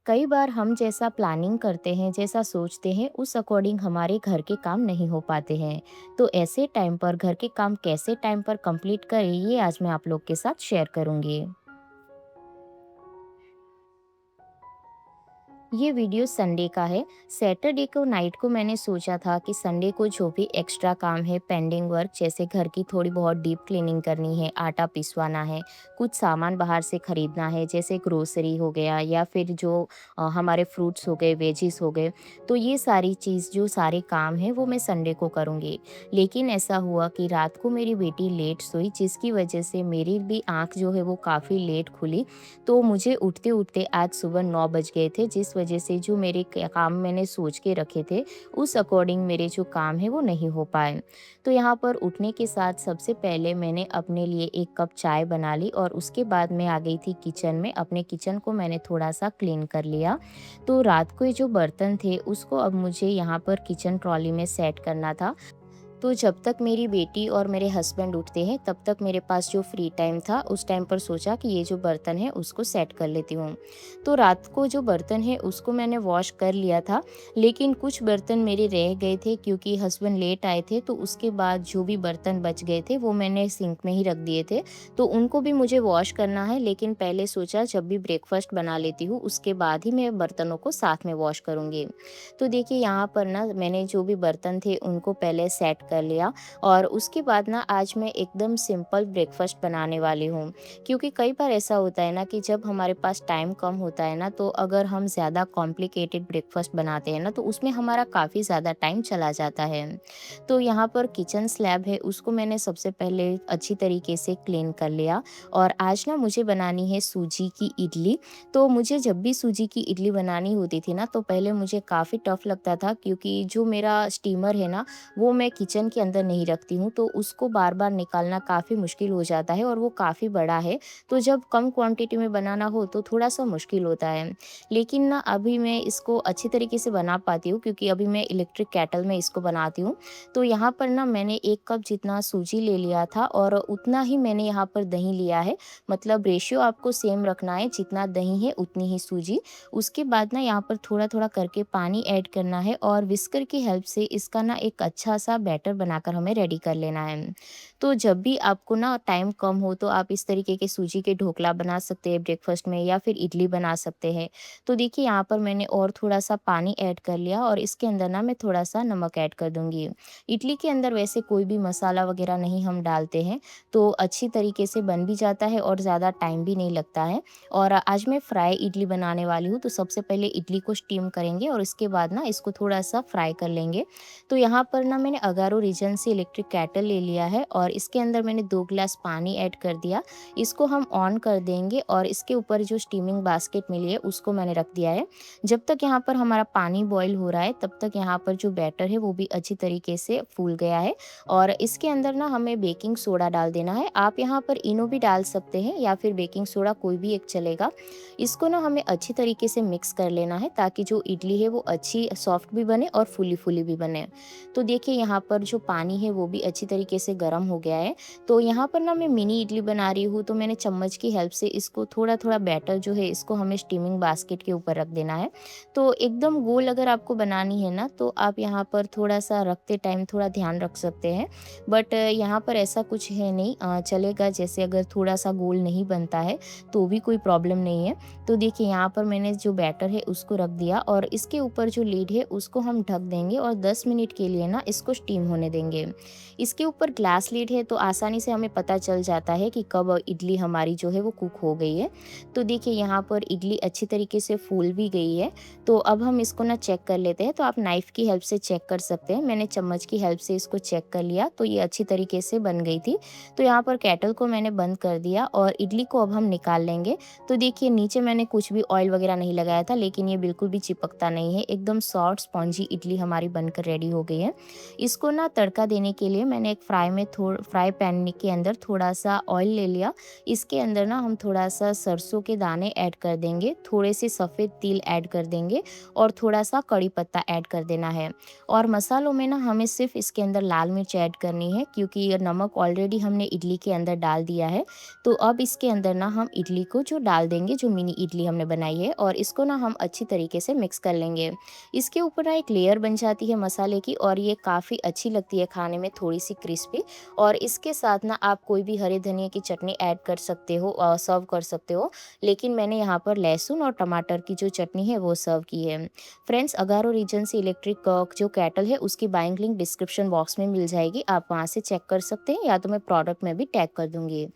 कई बार हम जैसा प्लानिंग करते हैं, जैसा सोचते हैं, उस अकॉर्डिंग हमारे घर के काम नहीं हो पाते हैं। तो ऐसे टाइम पर घर के काम कैसे टाइम पर कंप्लीट करें, ये आज मैं आप लोग के साथ शेयर करूँगी। ये वीडियो संडे का है। सैटरडे को नाइट को मैंने सोचा था कि संडे को जो भी एक्स्ट्रा काम है, पेंडिंग वर्क जैसे घर की थोड़ी बहुत डीप क्लीनिंग करनी है, आटा पिसवाना है, कुछ सामान बाहर से खरीदना है जैसे ग्रोसरी हो गया या फिर जो हमारे फ्रूट्स हो गए, वेजिस हो गए। तो ये सारी चीज़ जो सारे काम हैं वो मैं संडे को करूँगी। लेकिन ऐसा हुआ कि रात को मेरी बेटी लेट सोई, जिसकी वजह से मेरी भी आँख जो है वो काफ़ी लेट खुली। तो मुझे उठते-उठते आज सुबह 9 बज गए थे, जिस वजह से जो मेरे क काम मैंने सोच के रखे थे, उस अकॉर्डिंग मेरे जो काम हैं वो नहीं हो पाए। तो यहाँ पर उठने के साथ सबसे पहले मैंने अपने लिए 1 कप चाय बना ली और उसके बाद मैं आ गई थी किचन में। अपने किचन को मैंने थोड़ा-सा क्लीन कर लिया। तो रात को ये जो बर्तन थे, उसको अब मुझे यहाँ पर किचन ट्रॉली में सेट करना था। तो जब तक मेरी बेटी और मेरे हस्बैंड उठते हैं, तब तक मेरे पास जो फ्री टाइम था, उस टाइम पर सोचा कि ये जो बर्तन है उसको सेट कर लेती हूँ। तो रात को जो बर्तन है उसको मैंने वॉश कर लिया था, लेकिन कुछ बर्तन मेरे रह गए थे क्योंकि हस्बैंड लेट आए थे। तो उसके बाद जो भी बर्तन बच गए थे वो मैंने सिंक में ही रख दिए थे। तो उनको भी मुझे वॉश करना है, लेकिन पहले सोचा जब भी ब्रेकफास्ट बना लेती हूँ उसके बाद ही मैं बर्तनों को साथ में वॉश करूँगी। तो देखिए यहाँ पर ना मैंने जो भी बर्तन थे उनको पहले सेट कर लिया और उसके बाद ना आज मैं एकदम सिंपल ब्रेकफास्ट बनाने वाली हूँ। क्योंकि कई बार ऐसा होता है ना कि जब हमारे पास टाइम कम होता है ना, तो अगर हम ज़्यादा कॉम्प्लिकेटेड ब्रेकफास्ट बनाते हैं ना, तो उसमें हमारा काफ़ी ज़्यादा टाइम चला जाता है। तो यहाँ पर किचन स्लैब है, उसको मैंने सबसे पहले अच्छी तरीके से क्लीन कर लिया। और आज ना मुझे बनानी है सूजी की इडली। तो मुझे जब भी सूजी की इडली बनानी होती थी ना, तो पहले मुझे काफ़ी टफ़ लगता था क्योंकि जो मेरा स्टीमर है ना, वो मैं किचन के अंदर नहीं रखती हूँ, तो उसको बार-बार निकालना काफ़ी मुश्किल हो जाता है और वो काफ़ी बड़ा है। तो जब कम क्वांटिटी में बनाना हो तो थोड़ा-सा मुश्किल होता है। लेकिन ना अभी मैं इसको अच्छी तरीके से बना पाती हूँ क्योंकि अभी मैं इलेक्ट्रिक केटल में इसको बनाती हूँ। तो यहाँ पर ना मैंने 1 कप जितना सूजी ले लिया था और उतना ही मैंने यहाँ पर दही लिया है। मतलब रेशियो आपको सेम रखना है, जितना दही है उतनी ही सूजी। उसके बाद ना यहाँ पर थोड़ा-थोड़ा करके पानी ऐड करना है और विस्कर की हेल्प से इसका ना एक अच्छा-सा बैटर बनाकर हमें रेडी कर लेना है। तो जब भी आपको ना टाइम कम हो तो आप इस तरीके के सूजी के ढोकला बना सकते हैं ब्रेकफ़ास्ट में या फिर इडली बना सकते हैं। तो देखिए यहाँ पर मैंने और थोड़ा-सा पानी ऐड कर लिया और इसके अंदर ना मैं थोड़ा-सा नमक ऐड कर दूँगी। इडली के अंदर वैसे कोई भी मसाला वग़ैरह नहीं हम डालते हैं, तो अच्छी तरीके से बन भी जाता है और ज़्यादा टाइम भी नहीं लगता है। और आज मैं फ्राई इडली बनाने वाली हूँ, तो सबसे पहले इडली को स्टीम करेंगे और इसके बाद ना इसको थोड़ा-सा फ्राई कर लेंगे। तो यहाँ पर ना मैंने अगारो रीजन से इलेक्ट्रिक केटल ले लिया है और इसके अंदर मैंने 2 ग्लास पानी ऐड कर दिया। इसको हम ऑन कर देंगे और इसके ऊपर जो स्टीमिंग बास्केट मिली है उसको मैंने रख दिया है। जब तक यहाँ पर हमारा पानी बॉयल हो रहा है, तब तक यहाँ पर जो बैटर है वो भी अच्छी तरीके से फूल गया है और इसके अंदर ना हमें बेकिंग सोडा डाल देना है। आप यहाँ पर इनो भी डाल सकते हैं या फिर बेकिंग सोडा, कोई भी एक चलेगा। इसको ना हमें अच्छी तरीके से मिक्स कर लेना है ताकि जो इडली है वो अच्छी सॉफ्ट भी बने और फूली-फूली भी बने। तो देखिए यहाँ पर जो पानी है वो भी अच्छी तरीके से गर्म हो गया है। तो यहाँ पर ना मैं मिनी इडली बना रही हूँ, तो मैंने चम्मच की हेल्प से इसको थोड़ा-थोड़ा बैटर जो है इसको हमें स्टीमिंग बास्केट के ऊपर रख देना है। तो एकदम गोल अगर आपको बनानी है ना, तो आप यहाँ पर थोड़ा-सा रखते टाइम थोड़ा ध्यान रख सकते हैं। बट यहाँ पर ऐसा कुछ है नहीं, चलेगा। जैसे अगर थोड़ा-सा गोल नहीं बनता है, तो भी कोई प्रॉब्लम नहीं है। तो देखिए यहाँ पर मैंने जो बैटर है उसको रख दिया और इसके ऊपर जो लिड है उसको हम ढक देंगे और 10 मिनट के लिए ना इसको स्टीम होने देंगे। इसके ऊपर ग्लास लिड है तो आसानी से हमें पता चल जाता है कि कब इडली हमारी जो है वो कुक हो गई है। तो देखिए यहाँ पर इडली अच्छी तरीके से फूल भी गई है। तो अब हम इसको ना चेक कर लेते हैं, तो आप नाइफ़ की हेल्प से चेक कर सकते हैं। मैंने चम्मच की हेल्प से इसको चेक कर लिया, तो ये अच्छी तरीके से बन गई थी। तो यहाँ पर केटल को मैंने बंद कर दिया और इडली को अब हम निकाल लेंगे। तो देखिए नीचे मैंने कुछ भी ऑयल वगैरह नहीं लगाया था, लेकिन ये बिल्कुल भी चिपकता नहीं है। एकदम सॉफ्ट स्पॉन्जी इडली हमारी बनकर रेडी हो गई है। इसको ना ना तड़का देने के लिए मैंने एक फ्राई पैन के अंदर थोड़ा-सा ऑयल ले लिया। इसके अंदर ना हम थोड़ा-सा सरसों के दाने ऐड कर देंगे, थोड़े से सफ़ेद तिल ऐड कर देंगे और थोड़ा-सा कड़ी पत्ता ऐड कर देना है। और मसालों में ना हमें सिर्फ़ इसके अंदर लाल मिर्च ऐड करनी है, क्योंकि ये नमक ऑलरेडी हमने इडली के अंदर डाल दिया है। तो अब इसके अंदर ना हम इडली को जो डाल देंगे, जो मिनी इडली हमने बनाई है, और इसको ना हम अच्छी तरीके से मिक्स कर लेंगे। इसके ऊपर ना एक लेयर बन जाती है मसाले की, और ये काफ़ी अच्छी लगती है खाने में, थोड़ी-सी क्रिस्पी। और इसके साथ ना आप कोई भी हरे धनिया की चटनी ऐड कर सकते हो और सर्व कर सकते हो। लेकिन मैंने यहाँ पर लहसुन और टमाटर की जो चटनी है वो सर्व की है। फ्रेंड्स, अगारो रीजन से इलेक्ट्रिक जो केटल है उसकी बाइंग लिंक डिस्क्रिप्शन बॉक्स में मिल जाएगी, आप वहाँ से चेक कर सकते हैं, या तो मैं प्रोडक्ट में भी टैग कर दूँगी।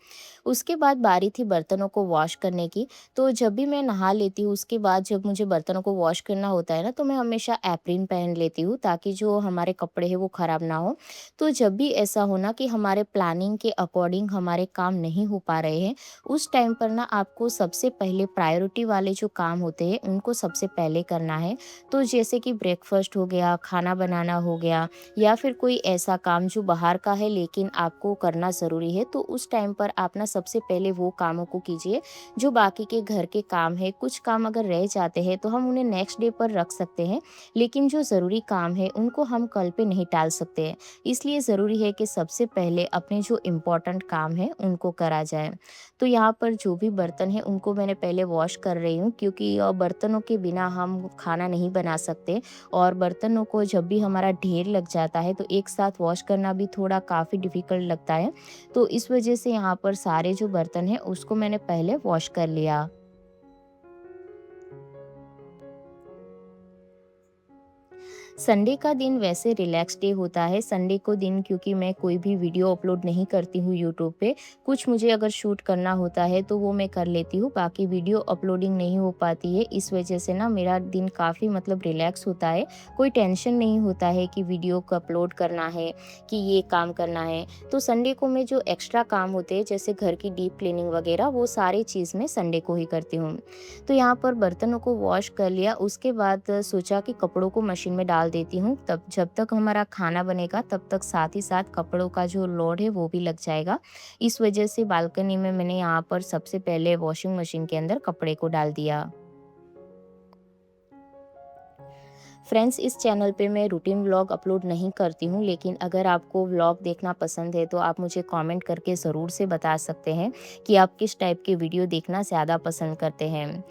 उसके बाद बारी थी बर्तनों को वॉश करने की। तो जब भी मैं नहा लेती हूँ, उसके बाद जब मुझे बर्तनों को वॉश करना होता है ना, तो मैं हमेशा एप्रन पहन लेती हूँ, ताकि जो हमारे कपड़े हैं वो ख़राब ना हो। तो जब भी ऐसा हो ना कि हमारे प्लानिंग के अकॉर्डिंग हमारे काम नहीं हो पा रहे हैं, उस टाइम पर ना आपको सबसे पहले प्रायोरिटी वाले जो काम होते हैं उनको सबसे पहले करना है। तो जैसे कि ब्रेकफ़ास्ट हो गया, खाना बनाना हो गया, या फिर कोई ऐसा काम जो बाहर का है लेकिन आपको करना ज़रूरी है, तो उस टाइम पर आप ना सबसे पहले वो कामों को कीजिए। जो बाकी के घर के काम है, कुछ काम अगर रह जाते हैं तो हम उन्हें नेक्स्ट डे पर रख सकते हैं, लेकिन जो ज़रूरी काम है उनको हम कल पे नहीं टाल सकते हैं। इसलिए ज़रूरी है कि सबसे पहले अपने जो इम्पोर्टेंट काम है उनको करा जाए। तो यहाँ पर जो भी बर्तन है उनको मैंने पहले वॉश कर रही हूँ, क्योंकि बर्तनों के बिना हम खाना नहीं बना सकते, और बर्तनों को जब भी हमारा ढेर लग जाता है तो एक साथ वॉश करना भी थोड़ा काफ़ी डिफ़िकल्ट लगता है। तो इस वजह से यहाँ पर सारे जो बर्तन हैं उसको मैंने पहले वॉश कर लिया। संडे का दिन वैसे रिलैक्स डे होता है। संडे को दिन, क्योंकि मैं कोई भी वीडियो अपलोड नहीं करती हूँ यूट्यूब पे, कुछ मुझे अगर शूट करना होता है तो वो मैं कर लेती हूँ, बाकी वीडियो अपलोडिंग नहीं हो पाती है। इस वजह से ना मेरा दिन काफ़ी मतलब रिलैक्स होता है। कोई टेंशन नहीं होता है कि वीडियो को अपलोड करना है, कि ये काम करना है। तो संडे को मैं जो एक्स्ट्रा काम होते हैं, जैसे घर की डीप क्लीनिंग वगैरह, वो सारी चीज़ मैं संडे को ही करती हूँ। तो यहाँ पर बर्तनों को वॉश कर लिया, उसके बाद सोचा कि कपड़ों को मशीन में डाल देती हूँ, तब जब तक हमारा खाना बनेगा तब तक साथ ही साथ कपड़ों का जो लोड है वो भी लग जाएगा। इस वजह से बालकनी में मैंने यहाँ पर सबसे पहले वॉशिंग मशीन के अंदर कपड़े को डाल दिया। फ्रेंड्स, इस चैनल पे मैं रूटीन व्लॉग अपलोड नहीं करती हूँ, लेकिन अगर आपको व्लॉग देखना पसंद है तो आप मुझे कमेंट करके ज़रूर से बता सकते हैं कि आप किस टाइप के वीडियो देखना ज़्यादा पसंद करते हैं।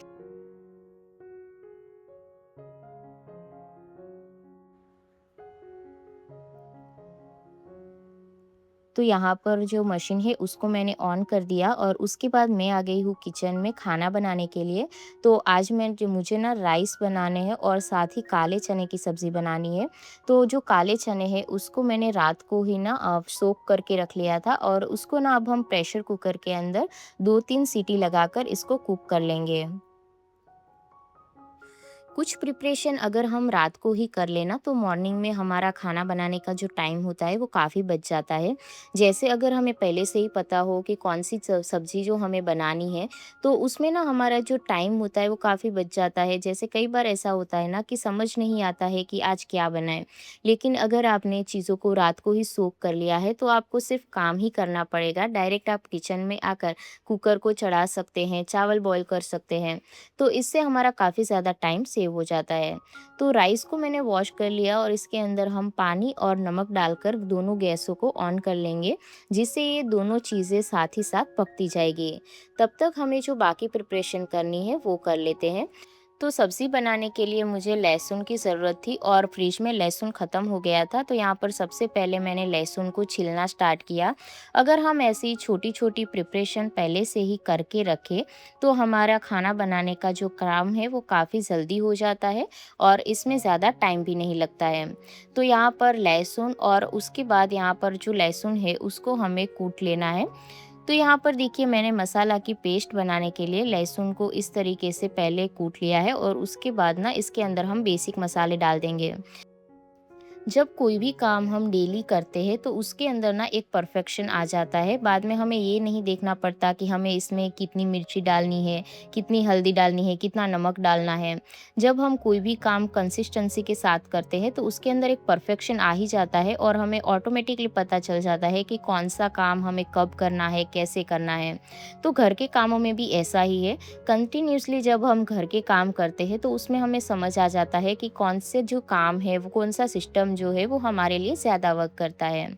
तो यहाँ पर जो मशीन है उसको मैंने ऑन कर दिया, और उसके बाद मैं आ गई हूँ किचन में खाना बनाने के लिए। तो आज मैं जो मुझे ना राइस बनाने हैं और साथ ही काले चने की सब्ज़ी बनानी है। तो जो काले चने हैं उसको मैंने रात को ही ना सोक करके रख लिया था, और उसको ना अब हम प्रेशर कुकर के अंदर 2-3 सीटी लगाकर इसको कुक कर लेंगे। कुछ प्रिपरेशन अगर हम रात को ही कर लेना तो मॉर्निंग में हमारा खाना बनाने का जो टाइम होता है वो काफ़ी बच जाता है। जैसे अगर हमें पहले से ही पता हो कि कौन सी सब्ज़ी जो हमें बनानी है, तो उसमें ना हमारा जो टाइम होता है वो काफ़ी बच जाता है। जैसे कई बार ऐसा होता है ना कि समझ नहीं आता है कि आज क्या बनाएँ। लेकिन अगर आपने चीज़ों को रात को ही सोक कर लिया है तो आपको सिर्फ़ काम ही करना पड़ेगा। डायरेक्ट आप किचन में आकर कुकर को चढ़ा सकते हैं, चावल बॉयल कर सकते हैं। तो इससे हमारा काफ़ी ज़्यादा टाइम सेव हो जाता है। तो राइस को मैंने वॉश कर लिया, और इसके अंदर हम पानी और नमक डालकर दोनों गैसों को ऑन कर लेंगे, जिससे ये दोनों चीज़ें साथ ही साथ पकती जाएगी। तब तक हमें जो बाकी प्रिपरेशन करनी है वो कर लेते हैं। तो सब्ज़ी बनाने के लिए मुझे लहसुन की ज़रूरत थी, और फ्रिज में लहसुन ख़त्म हो गया था, तो यहाँ पर सबसे पहले मैंने लहसुन को छीलना स्टार्ट किया। अगर हम ऐसी छोटी-छोटी प्रिपरेशन पहले से ही करके रखें, तो हमारा खाना बनाने का जो काम है वो काफ़ी जल्दी हो जाता है, और इसमें ज़्यादा टाइम भी नहीं लगता है। तो यहाँ पर लहसुन, और उसके बाद यहाँ पर जो लहसुन है उसको हमें कूट लेना है। तो यहाँ पर देखिए, मैंने मसाला की पेस्ट बनाने के लिए लहसुन को इस तरीके से पहले कूट लिया है, और उसके बाद ना इसके अंदर हम बेसिक मसाले डाल देंगे। जब कोई भी काम हम डेली करते हैं तो उसके अंदर ना एक परफेक्शन आ जाता है। बाद में हमें ये नहीं देखना पड़ता कि हमें इसमें कितनी मिर्ची डालनी है, कितनी हल्दी डालनी है, कितना नमक डालना है। जब हम कोई भी काम कंसिस्टेंसी के साथ करते हैं तो उसके अंदर एक परफेक्शन आ ही जाता है और हमें ऑटोमेटिकली पता चल जाता है कि कौन-सा काम हमें कब करना है, कैसे करना है। तो घर के कामों में भी ऐसा ही है। कंटिन्यूअसली जब हम घर के काम करते हैं तो उसमें हमें समझ आ जाता है कि कौन से जो काम है वो कौन सा सिस्टम जो है वो हमारे लिए ज़्यादा वर्क करता है।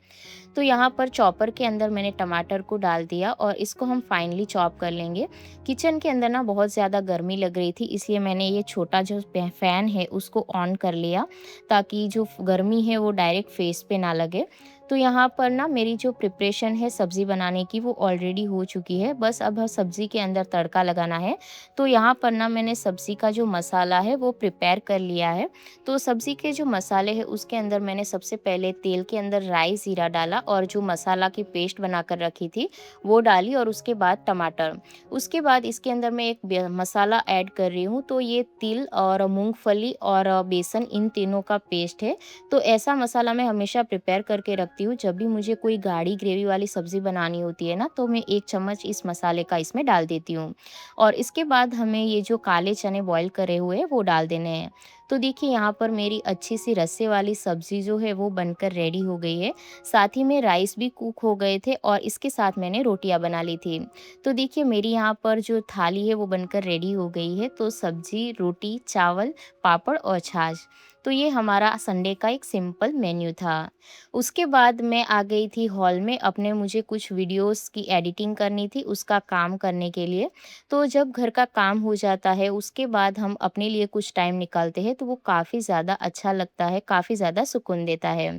तो यहाँ पर चॉपर के अंदर मैंने टमाटर को डाल दिया और इसको हम फाइनली चॉप कर लेंगे। किचन के अंदर ना बहुत ज़्यादा गर्मी लग रही थी, इसलिए मैंने ये छोटा जो फ़ैन है उसको ऑन कर लिया, ताकि जो गर्मी है वो डायरेक्ट फेस पे ना लगे। तो यहाँ पर ना मेरी जो प्रिपरेशन है सब्ज़ी बनाने की वो ऑलरेडी हो चुकी है, बस अब सब्ज़ी के अंदर तड़का लगाना है। तो यहाँ पर ना मैंने सब्ज़ी का जो मसाला है वो प्रिपेयर कर लिया है। तो सब्ज़ी के जो मसाले हैं उसके अंदर मैंने सबसे पहले तेल के अंदर राई ज़ीरा डाला और जो मसाला की पेस्ट बनाकर रखी थी वो डाली, और उसके बाद टमाटर। उसके बाद इसके अंदर मैं एक मसाला ऐड कर रही हूँ, तो ये तिल और मूंगफली और बेसन, इन तीनों का पेस्ट है। तो ऐसा मसाला मैं हमेशा प्रिपेयर करके रखती हूँ, जब भी मुझे कोई गाढ़ी ग्रेवी वाली सब्ज़ी बनानी होती है ना तो मैं 1 चम्मच इस मसाले का इसमें डाल देती हूँ। और इसके बाद हमें ये जो काले चने बॉयल करे हुए हैं वो डाल देने हैं। तो देखिए यहाँ पर मेरी अच्छी सी रस्से वाली सब्ज़ी जो है वो बनकर रेडी हो गई है। साथ ही में राइस भी कुक हो गए थे और इसके साथ मैंने रोटियाँ बना ली थी। तो देखिए मेरी यहाँ पर जो थाली है वो बनकर रेडी हो गई है। तो सब्ज़ी, रोटी, चावल, पापड़ और छाछ। तो ये हमारा संडे का एक सिंपल मेन्यू था। उसके बाद मैं आ गई थी हॉल में, अपने मुझे कुछ वीडियोज़ की एडिटिंग करनी थी उसका काम करने के लिए। तो जब घर का काम हो जाता है उसके बाद हम अपने लिए कुछ टाइम निकालते हैं तो वो काफ़ी ज़्यादा अच्छा लगता है, काफ़ी ज़्यादा सुकून देता है।